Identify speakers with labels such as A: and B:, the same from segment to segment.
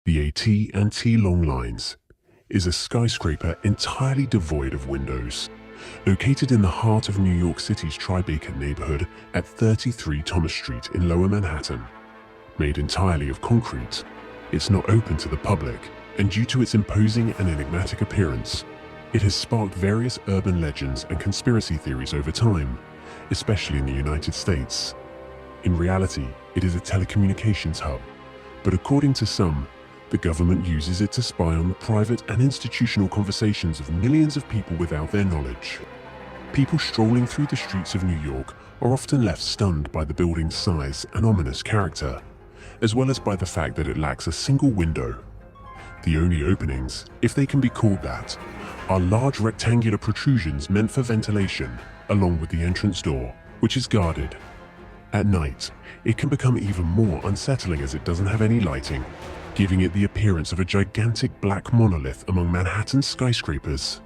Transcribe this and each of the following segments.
A: The AT&T Long Lines is a skyscraper entirely devoid of windows, located in the heart of New York City's TriBeCa neighborhood at 33 Thomas Street in Lower Manhattan. Made entirely of concrete, it's not open to the public, and due to its imposing and enigmatic appearance, it has sparked various urban legends and conspiracy theories over time, especially in the United States. In reality, it is a telecommunications hub, but according to some, the government uses it to spy on the private and institutional conversations of millions of people without their knowledge. People strolling through the streets of New York are often left stunned by the building's size and ominous character, as well as by the fact that it lacks a single window. The only openings, if they can be called that, are large rectangular protrusions meant for ventilation, along with the entrance door, which is guarded. At night, it can become even more unsettling as it doesn't have any lighting, giving it the appearance of a gigantic black monolith among Manhattan's skyscrapers.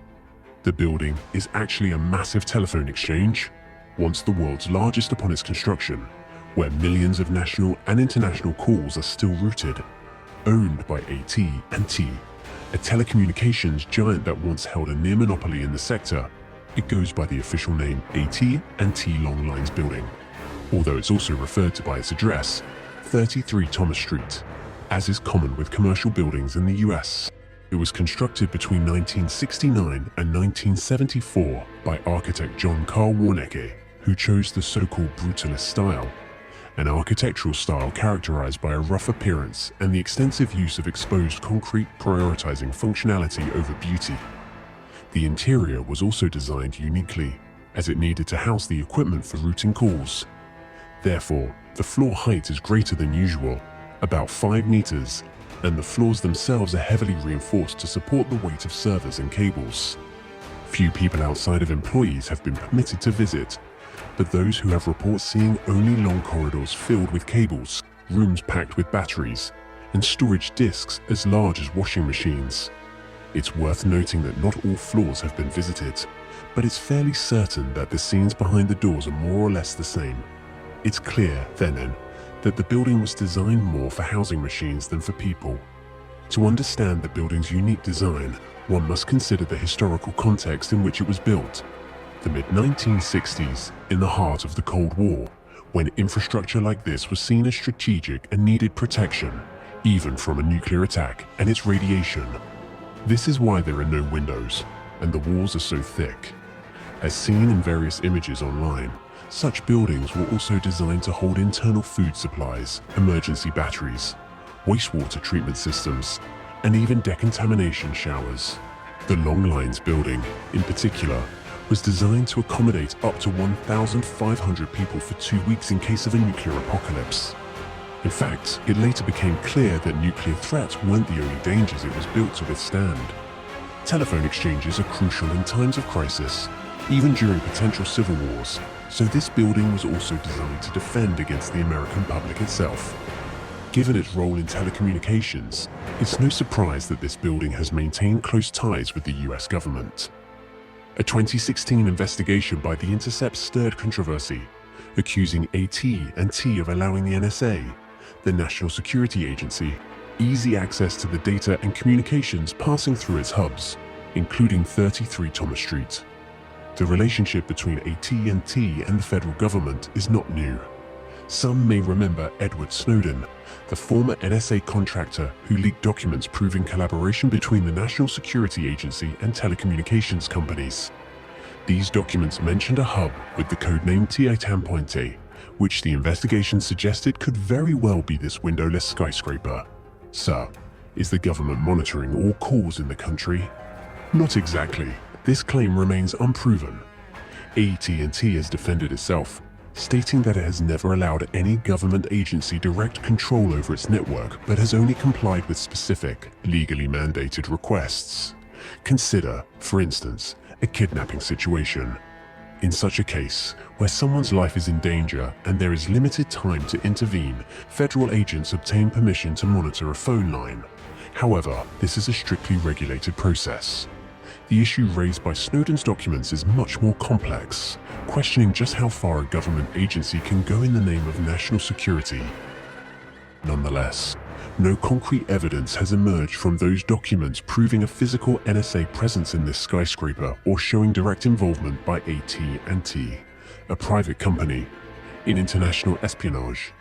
A: The building is actually a massive telephone exchange, once the world's largest upon its construction, where millions of national and international calls are still routed. Owned by AT&T, a telecommunications giant that once held a near monopoly in the sector, it goes by the official name AT&T Long Lines Building, although it's also referred to by its address, 33 Thomas Street, as is common with commercial buildings in the US. It was constructed between 1969 and 1974 by architect John Carl Warnecke, who chose the so-called brutalist style, an architectural style characterized by a rough appearance and the extensive use of exposed concrete, prioritizing functionality over beauty. The interior was also designed uniquely, as it needed to house the equipment for routing calls. Therefore, the floor height is greater than usual, about 5 meters, and the floors themselves are heavily reinforced to support the weight of servers and cables. Few people outside of employees have been permitted to visit, but those who have reports seeing only long corridors filled with cables, rooms packed with batteries, and storage disks as large as washing machines. It's worth noting that not all floors have been visited, but it's fairly certain that the scenes behind the doors are more or less the same. It's clear, then, that the building was designed more for housing machines than for people. To understand the building's unique design, one must consider the historical context in which it was built. The mid-1960s, in the heart of the Cold War, when infrastructure like this was seen as strategic and needed protection, even from a nuclear attack and its radiation. This is why there are no windows, and the walls are so thick. As seen in various images online, such buildings were also designed to hold internal food supplies, emergency batteries, wastewater treatment systems, and even decontamination showers. The Long Lines Building, in particular, was designed to accommodate up to 1,500 people for 2 weeks in case of a nuclear apocalypse. In fact, it later became clear that nuclear threats weren't the only dangers it was built to withstand. Telephone exchanges are crucial in times of crisis, even during potential civil wars, so this building was also designed to defend against the American public itself. Given its role in telecommunications, it's no surprise that this building has maintained close ties with the US government. A 2016 investigation by The Intercept stirred controversy, accusing AT&T of allowing the NSA, the National Security Agency, easy access to the data and communications passing through its hubs, including 33 Thomas Street. The relationship between AT&T and the federal government is not new. Some may remember Edward Snowden, the former NSA contractor who leaked documents proving collaboration between the National Security Agency and telecommunications companies. These documents mentioned a hub with the codename AT&T, which the investigation suggested could very well be this windowless skyscraper. So, is the government monitoring all calls in the country? Not exactly. This claim remains unproven. AT&T has defended itself, stating that it has never allowed any government agency direct control over its network, but has only complied with specific, legally mandated requests. Consider, for instance, a kidnapping situation. In such a case, where someone's life is in danger and there is limited time to intervene, federal agents obtain permission to monitor a phone line. However, this is a strictly regulated process. The issue raised by Snowden's documents is much more complex, questioning just how far a government agency can go in the name of national security. Nonetheless, No concrete evidence has emerged from those documents proving a physical NSA presence in this skyscraper or showing direct involvement by AT&T, a private company, in international espionage.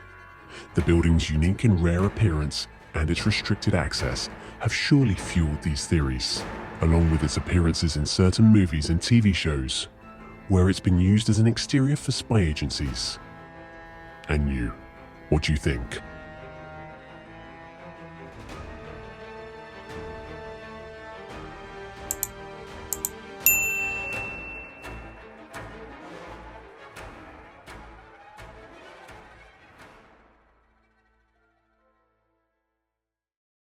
A: The building's unique and rare appearance and its restricted access have surely fueled these theories, along with its appearances in certain movies and TV shows, where it's been used as an exterior for spy agencies. And you, what do you think?